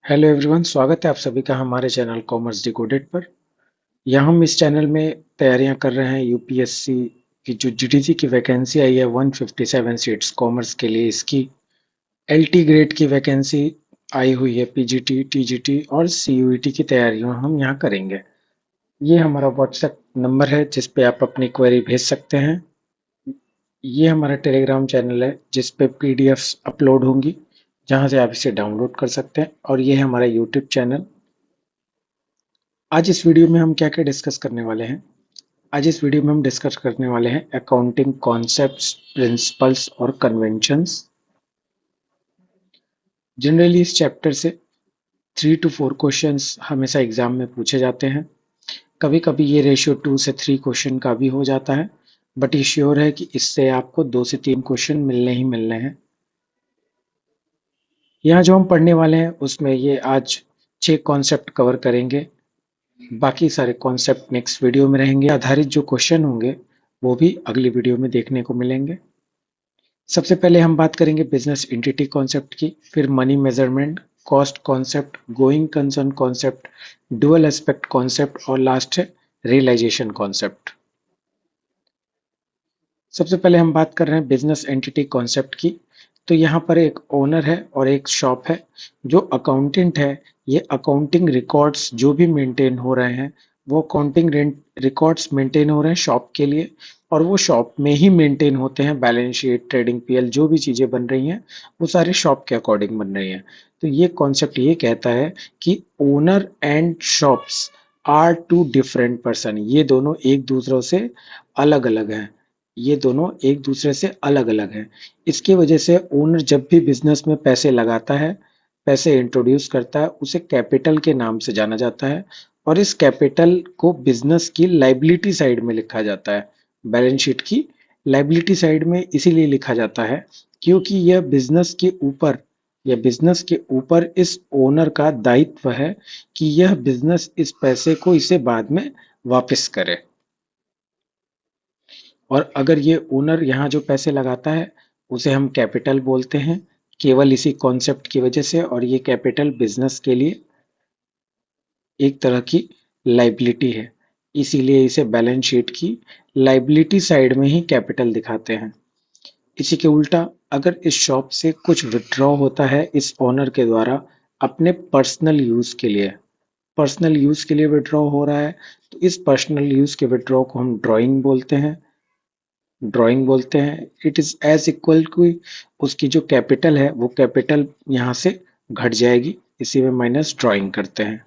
Hello everyone, स्वागत है आप सभी का हमारे चैनल कॉमर्स डिकोडेड पर। यहाँ हम इस चैनल में तैयारियां कर रहे हैं यूपीएससी की जो जीडीसी की वैकेंसी आई है 157 सीट्स कॉमर्स के लिए। इसकी एलटी ग्रेड की वैकेंसी आई हुई है। पीजीटी, टीजीटी और सीयूईटी की तैयारियां हम यहाँ करेंगे। ये हमारा व्हाट्सएप नंबर है जिस पे आप अपनी क्वेरी भेज सकते हैं। ये हमारा टेलीग्राम चैनल है जिस पे पीडीएफ्स अपलोड होंगी, जहाँ से आप इसे डाउनलोड कर सकते हैं। और ये है हमारा यूट्यूब चैनल। आज इस वीडियो में हम क्या क्या डिस्कस करने वाले हैं। आज इस वीडियो में हम डिस्कस करने वाले हैं अकाउंटिंग कॉन्सेप्ट्स, प्रिंसिपल्स और कन्वेंशंस। जनरली इस चैप्टर से 3 to 4 क्वेश्चंस हमेशा एग्जाम में पूछे जाते हैं। कभी कभी ये रेशियो 2 से 3 क्वेश्चन का भी हो जाता है, बट ये श्योर है कि इससे आपको 2 से 3 क्वेश्चन मिलने ही मिलने हैं। यहाँ जो हम पढ़ने वाले हैं उसमें ये आज 6 कॉन्सेप्ट कवर करेंगे। बाकी सारे कॉन्सेप्ट नेक्स्ट वीडियो में रहेंगे। आधारित जो क्वेश्चन होंगे वो भी अगली वीडियो में देखने को मिलेंगे। सबसे पहले हम बात करेंगे बिजनेस एंटिटी कॉन्सेप्ट की, फिर money measurement, cost concept, going concern concept, dual aspect concept और लास्ट है रियलाइजेशन कॉन्सेप्ट। सबसे पहले हम बात कर रहे हैं बिजनेस एंटिटी कॉन्सेप्ट की। तो यहाँ पर एक ओनर है और एक शॉप है। जो अकाउंटेंट है, ये अकाउंटिंग रिकॉर्ड्स जो भी मेंटेन हो रहे हैं वो अकाउंटिंग रिकॉर्ड्स मेंटेन हो रहे हैं शॉप के लिए, और वो शॉप में ही मेंटेन होते हैं। बैलेंस शीट, ट्रेडिंग पीएल, जो भी चीजें बन रही हैं वो सारे शॉप के अकॉर्डिंग बन रही हैं। तो ये कॉन्सेप्ट ये कहता है कि owner and shops are two different person. ये दोनों एक दूसरों से अलग अलग हैं। ये दोनों एक दूसरे से अलग अलग हैं। इसकी वजह से ओनर जब भी बिजनेस में पैसे लगाता है, पैसे इंट्रोड्यूस करता है, उसे कैपिटल के नाम से जाना जाता है। और इस कैपिटल को बिजनेस की लाइबिलिटी साइड में लिखा जाता है। बैलेंस शीट की लाइबिलिटी साइड में इसीलिए लिखा जाता है क्योंकि यह बिजनेस के ऊपर इस ओनर का दायित्व है कि यह बिजनेस इस पैसे को इसे बाद में वापस करे। और अगर ये ओनर यहाँ जो पैसे लगाता है उसे हम कैपिटल बोलते हैं, केवल इसी कॉन्सेप्ट की वजह से। और ये कैपिटल बिजनेस के लिए एक तरह की लाइबिलिटी है, इसीलिए इसे बैलेंस शीट की लाइबिलिटी साइड में ही कैपिटल दिखाते हैं। इसी के उल्टा अगर इस शॉप से कुछ विड्रॉ होता है इस ओनर के द्वारा अपने पर्सनल यूज के लिए विड्रॉ हो रहा है, तो इस पर्सनल यूज के विड्रॉ को हम ड्राइंग बोलते हैं। It is as equal to उसकी जो कैपिटल है वो कैपिटल यहाँ से घट जाएगी, इसी में माइनस ड्राइंग करते हैं।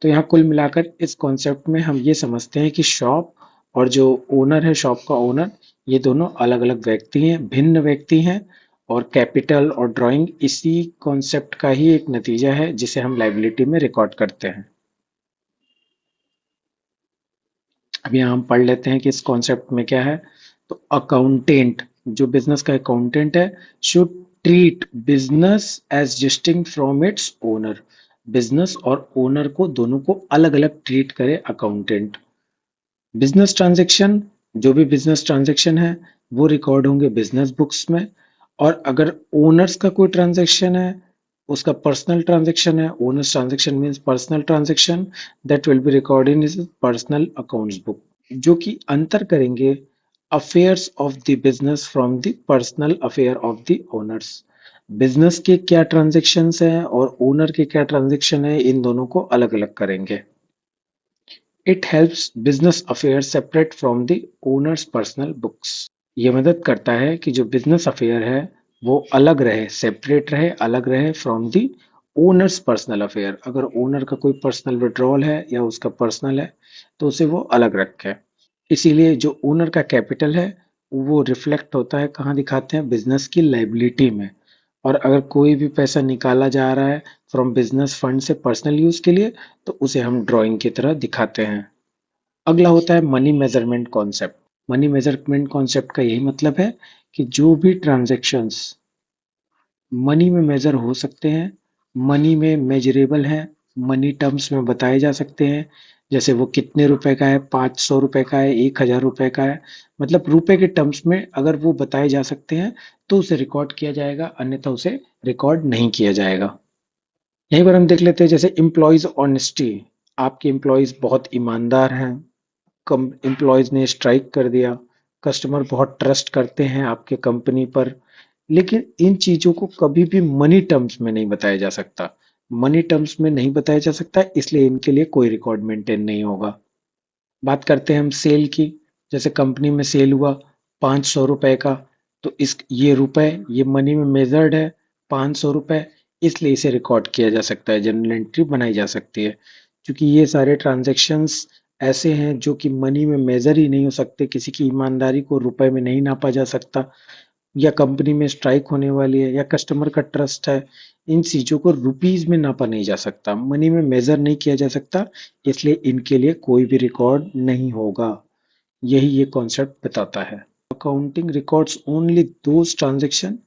तो यहाँ कुल मिलाकर इस कॉन्सेप्ट में हम ये समझते हैं कि शॉप और जो ओनर है, शॉप का ओनर, ये दोनों अलग अलग व्यक्ति हैं, भिन्न व्यक्ति हैं। और कैपिटल और ड्राइंग इसी कॉन्सेप्ट का ही एक नतीजा है जिसे हम लाइबिलिटी में रिकॉर्ड करते हैं। अभी हम पढ़ लेते हैं कि इस कॉन्सेप्ट में क्या है। तो अकाउंटेंट, जो बिजनेस का अकाउंटेंट है, should treat business as distinct from its owner. Business और ओनर को दोनों को अलग अलग ट्रीट करे अकाउंटेंट। बिजनेस ट्रांजैक्शन, जो भी बिजनेस ट्रांजैक्शन है वो रिकॉर्ड होंगे बिजनेस बुक्स में। और अगर ओनर्स का कोई ट्रांजैक्शन है, उसका पर्सनल ट्रांजैक्शन है, owners transaction means personal transaction, that will be record in his personal accounts book. जो कि अंतर करेंगे affairs of the business from the personal affair of the owners. Business के क्या ट्रांजैक्शंस हैं और ओनर के क्या ट्रांजैक्शन है, इन दोनों को अलग अलग करेंगे। It helps business affair separate from the owners personal books. ये मदद करता है कि जो बिजनेस अफेयर है वो अलग रहे, सेपरेट रहे, अलग रहे from the owners personal affair. अगर ओनर का कोई पर्सनल विड्रॉल है या उसका पर्सनल है तो उसे वो अलग रखे। इसीलिए जो ओनर का कैपिटल है वो रिफ्लेक्ट होता है, कहाँ दिखाते हैं, बिजनेस की लाइबिलिटी में। और अगर कोई भी पैसा निकाला जा रहा है फ्रॉम बिजनेस फंड से पर्सनल यूज के लिए तो उसे हम ड्राइंग की तरह दिखाते हैं। अगला होता है money measurement concept. Money measurement concept का यही मतलब है कि जो भी ट्रांजैक्शंस मनी में मेजर हो सकते हैं, मनी में मेजरेबल है, मनी टर्म्स में बताए जा सकते हैं। जैसे वो कितने रुपए का है, 500 रुपए का है, 1000 रुपए का है, मतलब रुपए के टर्म्स में अगर वो बताए जा सकते हैं तो उसे रिकॉर्ड किया जाएगा, अन्यथा उसे रिकॉर्ड नहीं किया जाएगा। यहीं पर हम देख लेते हैं जैसे एम्प्लॉयज ऑनेस्टी। आपके एम्प्लॉयज बहुत ईमानदार हैं, कम एम्प्लॉयज ने स्ट्राइक कर दिया, कस्टमर बहुत ट्रस्ट करते हैं आपके कंपनी पर। लेकिन इन चीजों को कभी भी मनी टर्म्स में नहीं बताया जा सकता। मनी टर्म्स में नहीं बताया जा सकता, इसलिए इनके लिए कोई रिकॉर्ड मेंटेन नहीं होगा। बात करते हैं हम सेल की। जैसे कंपनी में सेल हुआ 500 रुपए का, तो इस ये रुपए ये मनी में मेजर्ड है, 500 रुपए, इसलिए इसे रिकॉर्ड किया जा सकता है, जर्नल एंट्री बनाई जा सकती है। क्योंकि ये सारे ट्रांजैक्शंस ऐसे हैं जो कि मनी में मेजर ही नहीं हो सकते, किसी की ईमानदारी को रुपए में नहीं नापा जा सकता, या कंपनी में स्ट्राइक होने वाली है, या कस्टमर का ट्रस्ट है, इन चीजों को रुपीज में नापा नहीं जा सकता, मनी में मेजर नहीं किया जा सकता, इसलिए इनके लिए कोई भी रिकॉर्ड नहीं होगा। यही ये कॉन्सेप्ट बताता है। Accounting records only those transaction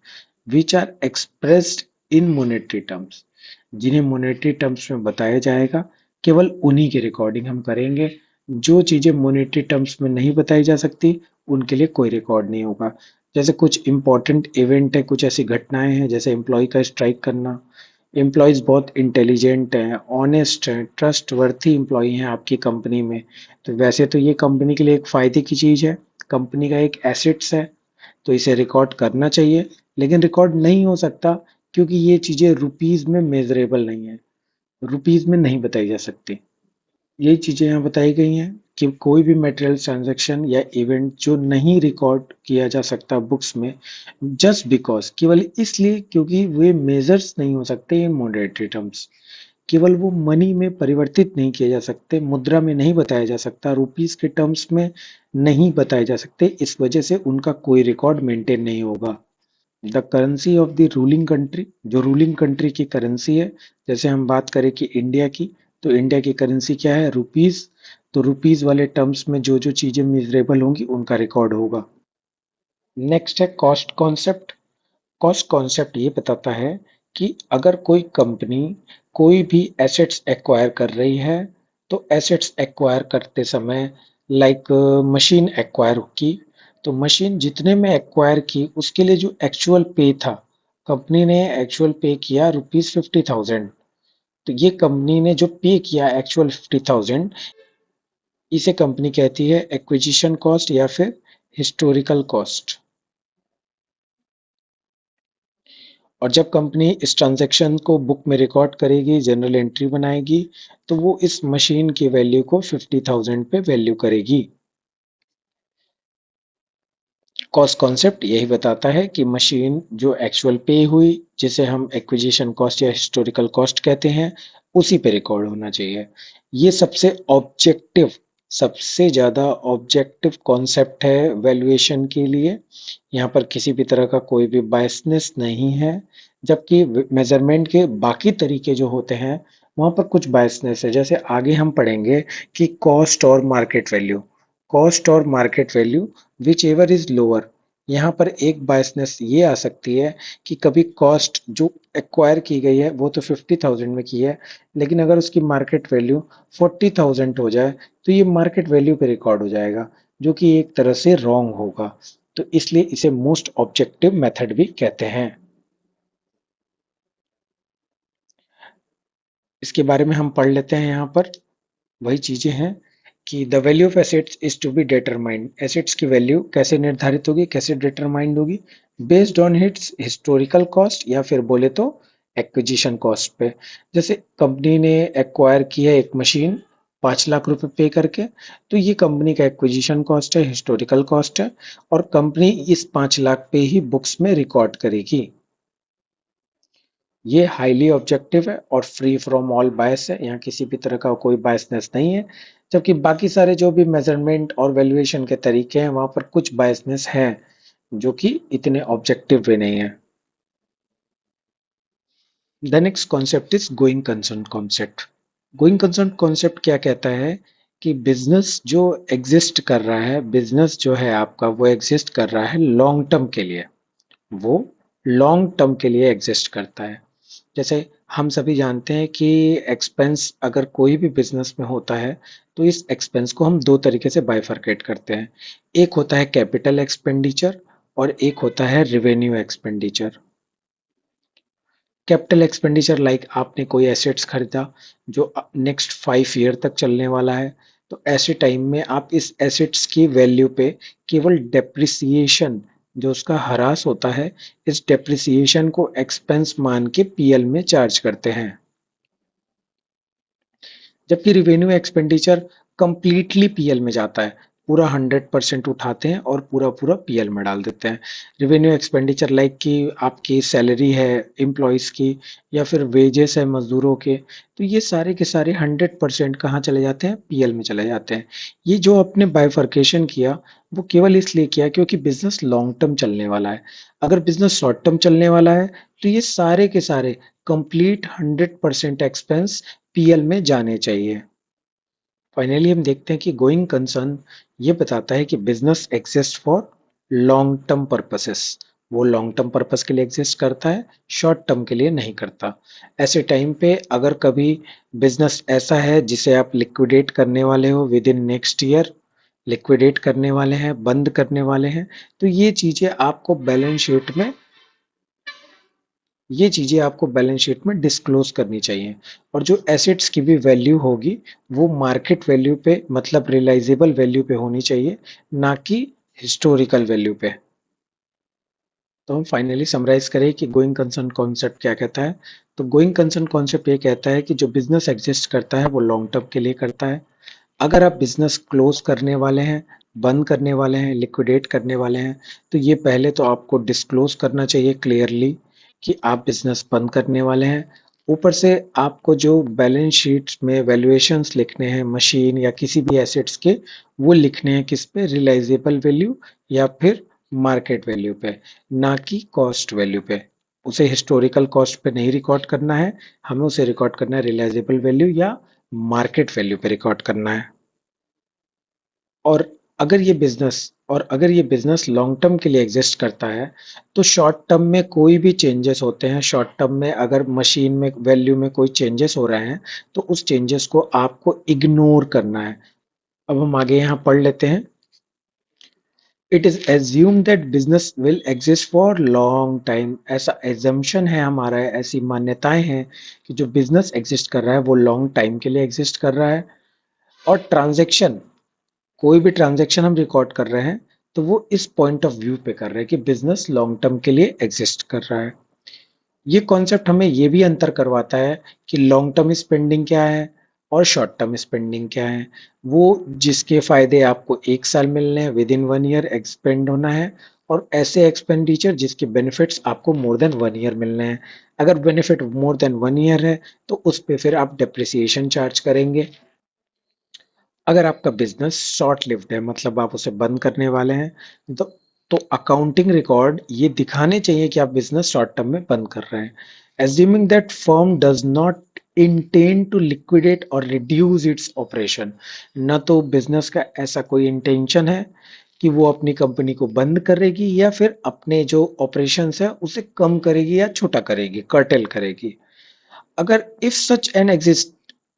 which are expressed in monetary terms. जिन्हें मोनेटरी टर्म्स में बताया जाएगा, केवल उन्हीं की रिकॉर्डिंग हम करेंगे। जो चीजें मोनेटरी टर्म्स में नहीं बताई जा सकती, उनके लिए कोई रिकॉर्ड नहीं होगा। जैसे कुछ इंपॉर्टेंट इवेंट है, कुछ ऐसी घटनाएं हैं, जैसे एम्प्लॉय का स्ट्राइक करना। एम्प्लॉयज बहुत इंटेलिजेंट हैं, ऑनेस्ट हैं, ट्रस्ट वर्थी एम्प्लॉय हैं आपकी कंपनी में, तो वैसे तो ये कंपनी के लिए एक फायदे की चीज है, कंपनी का एक एसेट्स है, तो इसे रिकॉर्ड करना चाहिए। लेकिन रिकॉर्ड नहीं हो सकता, क्योंकि ये चीजें रुपीज में मेजरेबल नहीं है, रुपीज में नहीं बताई जा सकती। यही चीजें यहाँ बताई गई हैं कि कोई भी मटेरियल ट्रांजैक्शन या इवेंट जो नहीं रिकॉर्ड किया जा सकता बुक्स में, जस्ट बिकॉज, केवल इसलिए क्योंकि वे मेजर्स नहीं हो सकते इन मॉनेटरी टर्म्स, केवल वो मनी में परिवर्तित नहीं किए जा सकते, मुद्रा में नहीं बताया जा सकता, रुपीस के टर्म्स में नहीं बताए जा सकते, इस वजह से उनका कोई रिकॉर्ड मेंटेन नहीं होगा। The currency of the ruling country, जो रूलिंग कंट्री की करेंसी है, जैसे हम बात करें कि इंडिया की, तो इंडिया की करेंसी क्या है, रुपीस। तो रुपीस वाले टर्म्स में जो जो चीजें मिजरेबल होंगी उनका रिकॉर्ड होगा। नेक्स्ट है कॉस्ट कॉन्सेप्ट। कॉस्ट कॉन्सेप्ट ये बताता है कि अगर कोई कंपनी कोई भी एसेट्स एक्वायर कर रही है, तो एसेट्स एक्वायर करते समय, लाइक मशीन एक्वायर की, तो मशीन जितने में एक्वायर की उसके लिए जो एक्चुअल पे था, कंपनी ने एक्चुअल पे किया ₹50,000। तो ये कंपनी ने जो पे किया एक्चुअल 50,000, इसे कंपनी कहती है एक्विजिशन कॉस्ट या फिर हिस्टोरिकल कॉस्ट। और जब कंपनी इस ट्रांजैक्शन को बुक में रिकॉर्ड करेगी, जनरल एंट्री बनाएगी, तो वो इस मशीन की वैल्यू को 50,000 पे वैल्यू करेगी। कॉस्ट कॉन्सेप्ट यही बताता है कि मशीन जो एक्चुअल पे हुई, जिसे हम एक्विजिशन कॉस्ट या हिस्टोरिकल कॉस्ट कहते हैं, उसी पे रिकॉर्ड होना चाहिए। ये सबसे ज्यादा ऑब्जेक्टिव कॉन्सेप्ट है वैल्यूएशन के लिए। यहाँ पर किसी भी तरह का कोई भी बायसनेस नहीं है, जबकि मेजरमेंट के बाकी तरीके जो होते हैं, वहां पर कुछ बायसनेस है। जैसे आगे हम पढ़ेंगे कि कॉस्ट और market value which ever is lower, यहाँ पर एक बायसनेस ये आ सकती है कि कभी कॉस्ट जो एक्वायर की गई है वो तो 50,000 में की है, लेकिन अगर उसकी मार्केट वैल्यू 40,000 हो जाए, तो ये मार्केट वैल्यू पे रिकॉर्ड हो जाएगा, जो कि एक तरह से रॉन्ग होगा। तो इसलिए इसे मोस्ट ऑब्जेक्टिव मेथड भी कहते हैं। इसके बारे में हम पढ़ लेते हैं। यहाँ पर वही चीजें हैं कि the value of assets is to be determined. Assets की वैल्यू कैसे निर्धारित होगी, कैसे डिटरमाइंड होगी, based on its historical cost, या फिर बोले तो एक्विजिशन कॉस्ट पे। जैसे कंपनी ने एक्वायर की है एक मशीन 5 लाख रुपए पे करके, तो ये कंपनी का एक्विजिशन कॉस्ट है, हिस्टोरिकल कॉस्ट है, और कंपनी इस 5 लाख पे ही बुक्स में रिकॉर्ड करेगी। ये हाईली ऑब्जेक्टिव है और फ्री फ्रॉम ऑल बायस है, यहाँ किसी भी तरह का कोई बायसनेस नहीं है। जबकि बाकी सारे जो भी मेजरमेंट और वैल्यूएशन के तरीके हैं, वहां पर कुछ बायसनेस है, जो कि इतने ऑब्जेक्टिव भी नहीं है। The next concept is going concern concept. Going concern concept क्या कहता है कि बिजनेस जो एग्जिस्ट कर रहा है, बिजनेस जो है आपका, वो एग्जिस्ट कर रहा है लॉन्ग टर्म के लिए। वो लॉन्ग टर्म के लिए एग्जिस्ट करता है। जैसे हम सभी जानते हैं कि एक्सपेंस अगर कोई भी बिजनेस में होता है, तो इस एक्सपेंस को हम दो तरीके से बाइफरकेट करते हैं। एक होता है कैपिटल एक्सपेंडिचर और एक होता है revenue expenditure. Capital expenditure like आपने कोई एसेट्स खरीदा जो नेक्स्ट 5 ईयर तक चलने वाला है, तो ऐसे टाइम में आप इस एसेट्स की वैल्यू पे केवल डेप्रिसिएशन जो उसका ह्रास होता है, इस डेप्रिसिएशन को एक्सपेंस मान के पीएल में चार्ज करते हैं। जबकि रिवेन्यू एक्सपेंडिचर कंप्लीटली पीएल में जाता है, पूरा 100% उठाते हैं और पूरा पूरा पीएल में डाल देते हैं। रिवेन्यू एक्सपेंडिचर लाइक कि आपकी सैलरी है एम्प्लॉयज की या फिर वेजेस है मजदूरों के, तो ये सारे के सारे 100% कहाँ चले जाते हैं, पीएल में चले जाते हैं। ये जो आपने बाइफर्केशन किया वो केवल इसलिए किया क्योंकि बिजनेस लॉन्ग टर्म चलने वाला है। अगर बिजनेस शॉर्ट टर्म चलने वाला है तो ये सारे के सारे कंप्लीट 100% एक्सपेंस पीएल में जाने चाहिए। फाइनली हम देखते हैं कि गोइंग कंसर्न ये बताता है कि business exist for long term purposes. वो लॉन्ग टर्म पर्पस के लिए एग्जिस्ट करता है, शॉर्ट टर्म के लिए नहीं करता। ऐसे टाइम पे अगर कभी बिजनेस ऐसा है जिसे आप लिक्विडेट करने वाले हो with in next year, liquidate करने वाले हैं, बंद करने वाले हैं, तो ये चीजें आपको बैलेंस शीट में डिस्क्लोज करनी चाहिए। और जो एसेट्स की भी वैल्यू होगी वो मार्केट वैल्यू पे मतलब रियलाइजेबल वैल्यू पे होनी चाहिए, ना कि हिस्टोरिकल वैल्यू पे। तो हम फाइनली समराइज करें कि गोइंग कंसर्न कॉन्सेप्ट क्या कहता है। तो गोइंग कंसर्न कॉन्सेप्ट ये कहता है कि जो बिजनेस एग्जिस्ट करता है वो लॉन्ग टर्म के लिए करता है। अगर आप बिजनेस क्लोज करने वाले हैं, बंद करने वाले हैं, लिक्विडेट करने वाले हैं, तो ये पहले तो आपको डिस्क्लोज करना चाहिए क्लियरली कि आप बिजनेस बंद करने वाले हैं। ऊपर से आपको जो बैलेंस शीट में वैल्यूएशंस लिखने हैं मशीन या किसी भी एसेट्स के, वो लिखने हैं किस पे, रियलाइजेबल वैल्यू या फिर मार्केट वैल्यू पे, ना कि कॉस्ट वैल्यू पे। उसे हिस्टोरिकल कॉस्ट पे नहीं रिकॉर्ड करना है, हमें उसे रिकॉर्ड करना है रियलाइजेबल वैल्यू या मार्केट वैल्यू पे रिकॉर्ड करना है। और अगर ये बिजनेस लॉन्ग टर्म के लिए एग्जिस्ट करता है तो शॉर्ट टर्म में कोई भी चेंजेस होते हैं, शॉर्ट टर्म में अगर मशीन में वैल्यू में कोई चेंजेस हो रहे हैं तो उस चेंजेस को आपको इग्नोर करना है। अब हम आगे यहाँ पढ़ लेते हैं। It is assume that business will exist for long time. ऐसा एजम्पशन है हमारा, ऐसी मान्यताएं हैं कि जो बिजनेस एग्जिस्ट कर रहा है वो लॉन्ग टाइम के लिए एग्जिस्ट कर रहा है। और ट्रांजेक्शन, कोई भी ट्रांजैक्शन हम रिकॉर्ड कर रहे हैं तो वो इस पॉइंट ऑफ व्यू पे कर रहे हैं कि बिजनेस लॉन्ग टर्म के लिए एग्जिस्ट कर रहा है। ये कॉन्सेप्ट हमें ये भी अंतर करवाता है कि लॉन्ग टर्म स्पेंडिंग क्या है और शॉर्ट टर्म स्पेंडिंग क्या है। वो जिसके फायदे आपको 1 साल मिलने हैं, विद इन 1 ईयर एक्सपेंड होना है, और ऐसे एक्सपेंडिचर जिसके बेनिफिट्स आपको मोर देन 1 ईयर मिलने हैं। अगर बेनिफिट मोर देन 1 ईयर है तो उस पे फिर आप डेप्रिसिएशन चार्ज करेंगे। अगर आपका बिजनेस शॉर्ट लिव्ड है मतलब आप उसे बंद करने वाले हैं, तो अकाउंटिंग रिकॉर्ड ये दिखाने चाहिए कि आप बिजनेस शॉर्ट टर्म में बंद कर रहे हैं। Assuming that firm does not intend to liquidate or reduce its operation. न तो बिजनेस का ऐसा कोई इंटेंशन है कि वो अपनी कंपनी को बंद करेगी या फिर अपने जो ऑपरेशंस है उसे कम करेगी या छोटा करेगी, कर्टेल करेगी। अगर if such an exist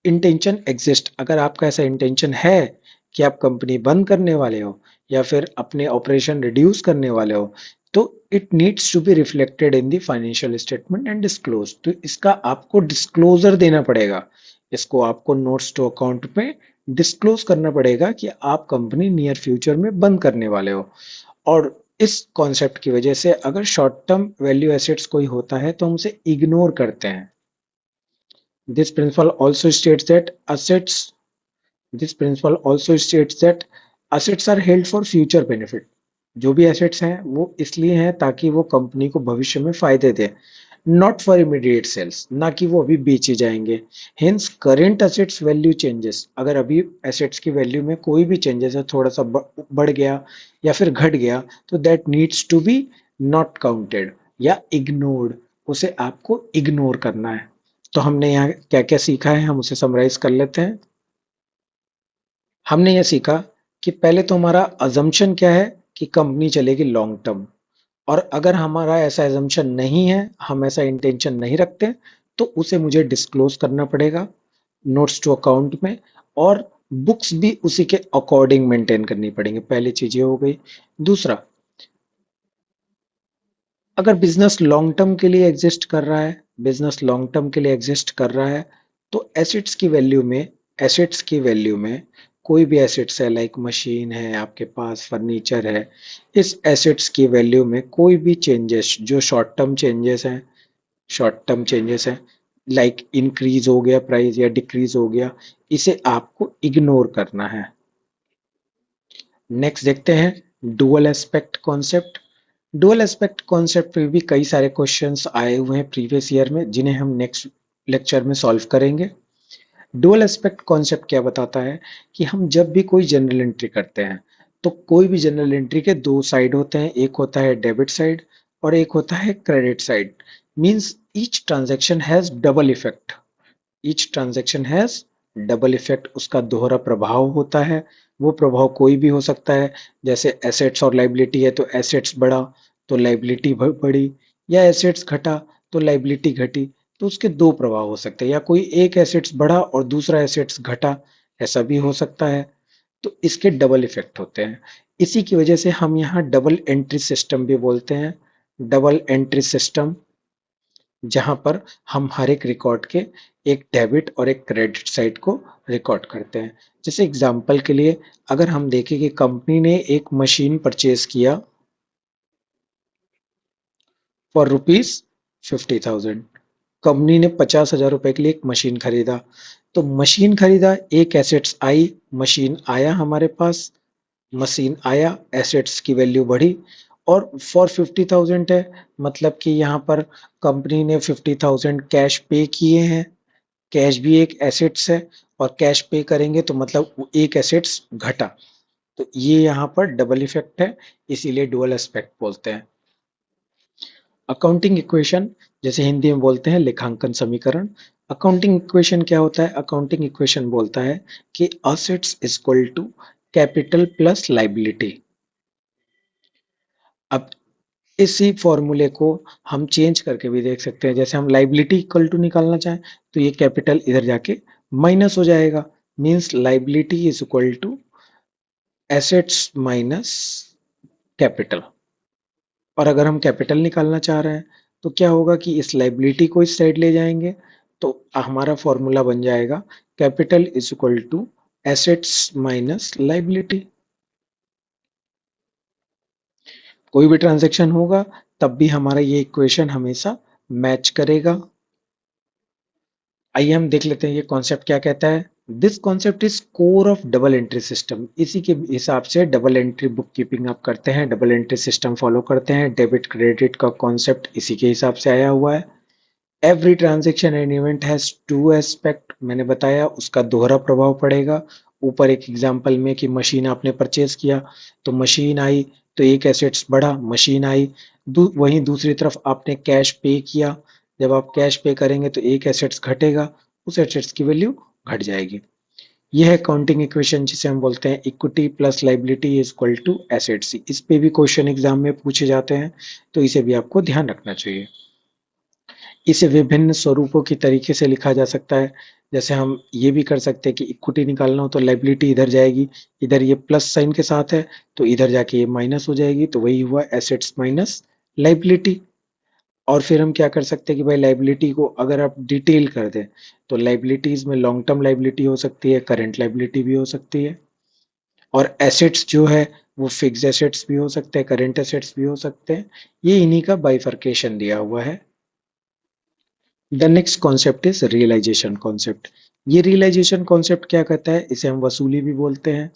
intention exist, अगर आपका ऐसा इंटेंशन है कि आप कंपनी बंद करने वाले हो या फिर अपने ऑपरेशन रिड्यूस करने वाले हो, तो it needs to be reflected in the financial statement and disclose. तो इसका आपको डिस्क्लोजर देना पड़ेगा, इसको आपको नोट्स टू अकाउंट में डिस्क्लोज करना पड़ेगा कि आप कंपनी नियर फ्यूचर में बंद करने वाले हो। और इस कॉन्सेप्ट की वजह से अगर शॉर्ट टर्म वैल्यू एसेट्स कोई होता है तो हम उसे इग्नोर करते हैं। This principle also states that assets this principle also states that assets are held for future benefit। जो भी एसेट्स हैं वो इसलिए हैं ताकि वो कंपनी को भविष्य में फायदे दे, नॉट फॉर इमीडिएट सेल्स, ना कि वो अभी बेचे जाएंगे। Hence current assets value changes, अगर अभी एसेट्स की वैल्यू में कोई भी चेंजेस है, थोड़ा सा बढ़ गया या फिर घट गया, तो that needs to be not counted या इग्नोर्ड, उसे आपको इग्नोर करना है। तो हमने यहाँ क्या क्या सीखा है हम उसे समराइज कर लेते हैं। हमने यह सीखा कि पहले तो हमारा अजम्पशन क्या है कि कंपनी चलेगी लॉन्ग टर्म, और अगर हमारा ऐसा एजम्पशन नहीं है, हम ऐसा इंटेंशन नहीं रखते, तो उसे मुझे डिस्क्लोज करना पड़ेगा नोट्स टू अकाउंट में, और बुक्स भी उसी के अकॉर्डिंग मेंटेन करनी पड़ेंगी। पहली चीज ये हो गई। दूसरा, अगर बिजनेस लॉन्ग टर्म के लिए एग्जिस्ट कर रहा है, बिजनेस लॉन्ग टर्म के लिए एग्जिस्ट कर रहा है, तो एसेट्स की वैल्यू में कोई भी एसेट्स है, लाइक मशीन है आपके पास, फर्नीचर है, इस एसेट्स की वैल्यू में कोई भी चेंजेस जो शॉर्ट टर्म चेंजेस हैं, लाइक इंक्रीज हो गया प्राइस या डिक्रीज हो गया, इसे आपको इग्नोर करना है। नेक्स्ट देखते हैं dual aspect concept. Dual aspect concept पे भी कई सारे क्वेश्चंस आए हुए हैं प्रीवियस ईयर में, जिन्हें हम नेक्स्ट लेक्चर में सॉल्व करेंगे। डुअल एस्पेक्ट कॉन्सेप्ट क्या बताता है कि हम जब भी कोई जनरल एंट्री करते हैं, तो कोई भी जनरल एंट्री के दो साइड होते हैं, एक होता है डेबिट साइड और एक होता है credit side. Means each transaction has double effect, each transaction has double effect, उसका दोहरा प्रभाव होता है। वो प्रभाव कोई भी हो सकता है, जैसे एसेट्स और लाइबिलिटी है तो एसेट्स बढ़ा तो लाइबिलिटी बढ़ी, या एसेट्स घटा तो लाइबिलिटी घटी। तो उसके दो प्रभाव हो सकते हैं, या कोई एक एसेट्स बढ़ा और दूसरा एसेट्स घटा, ऐसा भी हो सकता है। तो इसके डबल इफेक्ट होते हैं। इसी की वजह से हम यहाँ डबल एंट्री सिस्टम भी बोलते हैं, डबल एंट्री सिस्टम, जहां पर हम हर एक रिकॉर्ड के एक डेबिट और एक क्रेडिट साइड को रिकॉर्ड करते हैं। जैसे एग्जांपल के लिए अगर हम देखें कि कंपनी ने एक मशीन परचेज किया फॉर ₹50,000, कंपनी ने 50,000 रुपए के लिए एक मशीन खरीदा। तो मशीन खरीदा, एक एसेट्स आई, मशीन आया हमारे पास, मशीन आया, एसेट्स की वैल्यू बढ़ी, और फॉर 50,000 है, मतलब कि यहाँ पर कंपनी ने 50,000 कैश पे किए हैं। कैश भी एक एसेट्स है, और कैश पे करेंगे तो मतलब एक एसेट्स घटा। तो ये यहाँ पर डबल इफेक्ट है, इसीलिए डुअल एस्पेक्ट बोलते हैं। अकाउंटिंग इक्वेशन, जैसे हिंदी में बोलते हैं लेखांकन समीकरण। अकाउंटिंग इक्वेशन क्या होता है? अकाउंटिंग इक्वेशन बोलता है कि assets is equal to capital plus liability. अब इसी फॉर्मूले को हम चेंज करके भी देख सकते हैं। जैसे हम लाइबिलिटी इक्वल टू निकालना चाहें तो ये कैपिटल इधर जाके माइनस हो जाएगा, means liability is equal to assets minus capital. और अगर हम कैपिटल निकालना चाह रहे हैं तो क्या होगा कि इस लाइबिलिटी को इस साइड ले जाएंगे, तो हमारा फॉर्मूला बन जाएगा capital is equal to assets minus liability. कोई भी ट्रांजैक्शन होगा तब भी हमारा ये इक्वेशन हमेशा मैच करेगा। आइए हम देख लेते हैं ये कॉन्सेप्ट क्या कहता है। This concept is core of double entry system. इसी के हिसाब से डबल एंट्री बुक कीपिंग आप करते हैं, डबल एंट्री सिस्टम फॉलो करते हैं। डेबिट क्रेडिट का कॉन्सेप्ट इसी के हिसाब से आया हुआ है। Every transaction and event has to aspect, मैंने बताया उसका दोहरा प्रभाव पड़ेगा। ऊपर एक एग्जांपल में कि मशीन आपने परचेज किया तो मशीन आई तो एक एसेट्स बढ़ा, मशीन आई। वहीं दूसरी तरफ आपने कैश पे किया, जब आप कैश पे करेंगे तो एक एसेट्स घटेगा, उस एसेट्स की वैल्यू घट जाएगी। यह है काउंटिंग इक्वेशन जिसे हम बोलते हैं equity plus liability is equal to assets. इस पे भी क्वेश्चन एग्जाम में पूछे जाते हैं, तो इसे भी आपको ध्यान रखना चाहिए। इसे विभिन्न स्वरूपों की तरीके से लिखा जा सकता है। जैसे हम ये भी कर सकते हैं कि इक्विटी निकालना हो तो लाइबिलिटी इधर जाएगी, इधर ये प्लस साइन के साथ है तो इधर जाके ये माइनस हो जाएगी, तो वही हुआ एसेट्स माइनस लाइबिलिटी। और फिर हम क्या कर सकते हैं कि भाई लाइबिलिटी को अगर आप डिटेल कर दें तो लाइबिलिटीज में लॉन्ग टर्म लाइबिलिटी हो सकती है, करंट लाइबिलिटी भी हो सकती है, और एसेट्स जो है वो फिक्स एसेट्स भी हो सकते हैं, करंट एसेट्स भी हो सकते हैं। ये इन्हीं का बाइफर्केशन दिया हुआ है। The next concept is realisation concept. ये रियलाइजेशन कॉन्सेप्ट क्या कहता है? इसे हम वसूली भी बोलते हैं।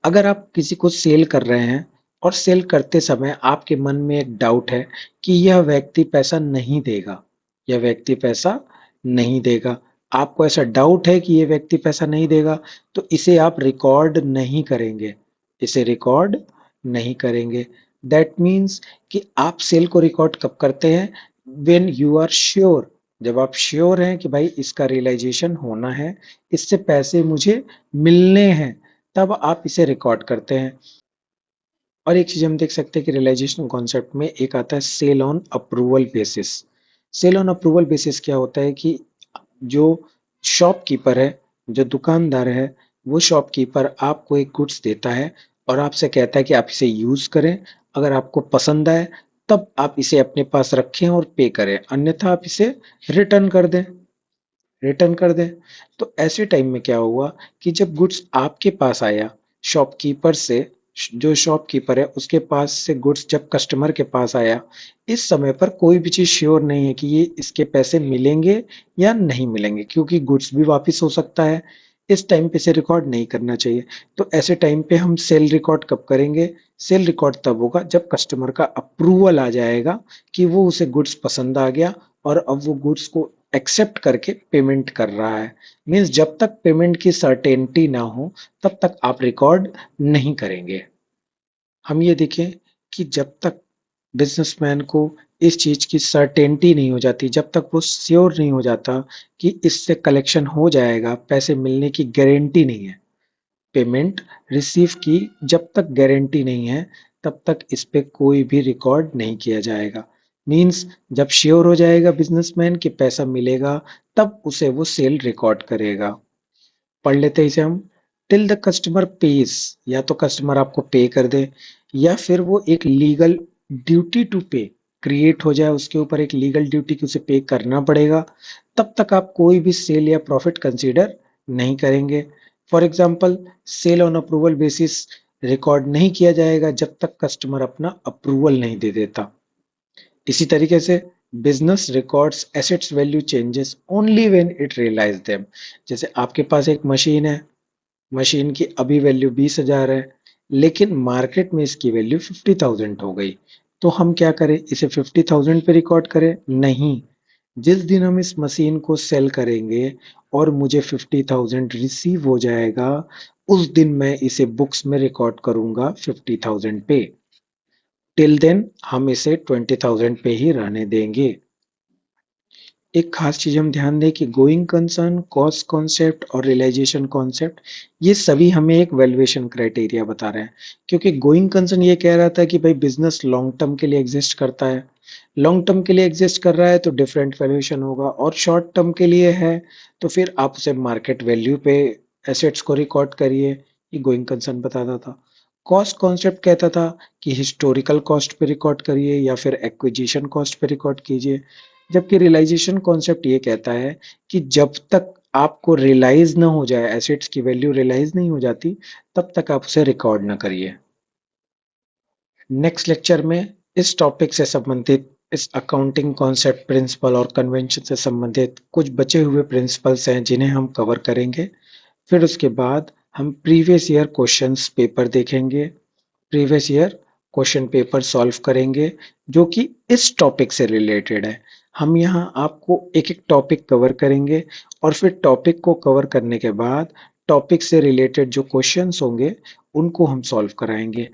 अगर आप किसी को सेल कर रहे हैं और सेल करते समय आपके मन में एक डाउट है कि यह व्यक्ति पैसा नहीं देगा, यह व्यक्ति पैसा नहीं देगा, आपको ऐसा डाउट है कि यह व्यक्ति पैसा नहीं देगा, तो इसे आप रिकॉर्ड नहीं करेंगे, इसे रिकॉर्ड नहीं करेंगे। दैट मीन्स कि आप सेल को रिकॉर्ड कब करते हैं? व्हेन यू आर श्योर, जब आप श्योर हैं कि भाई इसका रियलाइजेशन होना है, इससे पैसे मुझे मिलने हैं, तब आप इसे रिकॉर्ड करते हैं। और एक चीज हम देख सकते हैं कि रियलाइजेशन कॉन्सेप्ट में एक आता है sale on approval basis. Sale on approval basis क्या होता है कि जो शॉपकीपर है, जो दुकानदार है, वो शॉपकीपर आपको एक गुड्स देता है और आपसे कहता है कि आप इसे यूज करें, अगर आपको पसंद आए तब आप इसे अपने पास रखें और पे करें, अन्यथा आप इसे रिटर्न कर दें। रिटर्न कर दें। तो ऐसे टाइम में क्या हुआ कि जब गुड्स आपके पास आया शॉपकीपर से, जो शॉपकीपर है उसके पास से गुड्स जब कस्टमर के पास आया, इस समय पर कोई भी चीज श्योर नहीं है कि ये इसके पैसे मिलेंगे या नहीं मिलेंगे, क्योंकि गुड्स भी वापस हो सकता है। इस टाइम पे से रिकॉर्ड नहीं करना चाहिए। तो ऐसे टाइम पे हम सेल रिकॉर्ड कब करेंगे? सेल रिकॉर्ड तब होगा जब कस्टमर का अप्रूवल आ जाएगा कि वो उसे गुड्स पसंद आ गया और अब वो गुड्स को एक्सेप्ट करके पेमेंट कर रहा है। मीन्स जब तक पेमेंट की सर्टेनिटी ना हो तब तक आप रिकॉर्ड नहीं करेंगे। हम ये देखें कि जब तक बिजनेसमैन को इस चीज की सर्टेनिटी नहीं हो जाती, जब तक वो श्योर नहीं हो जाता कि इससे कलेक्शन हो जाएगा, पैसे मिलने की गारंटी नहीं है, पेमेंट रिसीव की जब तक गारंटी नहीं है, तब तक इस पे कोई भी रिकॉर्ड नहीं किया जाएगा। मीन्स जब श्योर हो जाएगा बिजनेसमैन कि पैसा मिलेगा, तब उसे वो सेल रिकॉर्ड करेगा। पढ़ लेते हैं इसे हम। टिल द कस्टमर पेज, या तो कस्टमर आपको पे कर दे या फिर वो एक लीगल ड्यूटी टू पे क्रिएट हो जाए, उसके ऊपर एक लीगल ड्यूटी कि उसे पे करना पड़ेगा, तब तक आप कोई भी सेल या प्रॉफिट कंसीडर नहीं करेंगे। For example, sale on approval basis record नहीं किया जाएगा जब तक कस्टमर अपना अप्रूवल नहीं दे देता। इसी तरीके से business records assets value changes only when it realise them. जैसे आपके पास एक मशीन है, मशीन की अभी वैल्यू 20,000 है, लेकिन मार्केट में इसकी वैल्यू 50,000 हो गई, तो हम क्या करें? इसे 50,000 पे रिकॉर्ड करें? नहीं। जिस दिन हम इस मशीन को सेल करेंगे और मुझे 50,000 रिसीव हो जाएगा, उस दिन मैं इसे बुक्स में रिकॉर्ड करूंगा 50,000 पे। टिल देन हम इसे 20,000 पे ही रहने देंगे। एक खास चीज हम ध्यान दें कि गोइंग कंसर्न, कॉस्ट कॉन्सेप्ट और रियलाइजेशन कॉन्सेप्ट, ये सभी हमें एक वैल्यूएशन क्राइटेरिया बता रहे हैं। क्योंकि गोइंग कंसर्न ये कह रहा था कि भाई बिजनेस लॉन्ग टर्म के लिए एग्जिस्ट करता है, लॉन्ग टर्म के लिए एग्जिस्ट कर रहा है तो डिफरेंट वैल्यूएशन होगा, और शॉर्ट टर्म के लिए है तो फिर आप उसे मार्केट वैल्यू पे एसेट्स को रिकॉर्ड करिए। ये गोइंग कंसर्न बताता था। कॉस्ट कॉन्सेप्ट कहता था कि हिस्टोरिकल कॉस्ट पे रिकॉर्ड करिए या फिर एक्विजिशन कॉस्ट पे रिकॉर्ड कीजिए। जबकि रियलाइजेशन कॉन्सेप्ट ये कहता है कि जब तक आपको रियलाइज ना हो जाए, एसेट्स की वैल्यू रियलाइज नहीं हो जाती, तब तक आप उसे रिकॉर्ड ना करिए। नेक्स्ट लेक्चर में इस टॉपिक से संबंधित, इस अकाउंटिंग कॉन्सेप्ट, प्रिंसिपल और कन्वेंशन से संबंधित कुछ बचे हुए प्रिंसिपल्स हैं जिन्हें हम कवर करेंगे। फिर उसके बाद हम प्रीवियस ईयर क्वेश्चंस पेपर देखेंगे, previous year question paper solve करेंगे जो कि इस टॉपिक से रिलेटेड है। हम यहाँ आपको एक एक टॉपिक कवर करेंगे और फिर टॉपिक को कवर करने के बाद टॉपिक से रिलेटेड जो क्वेश्चंस होंगे उनको हम सॉल्व कराएंगे।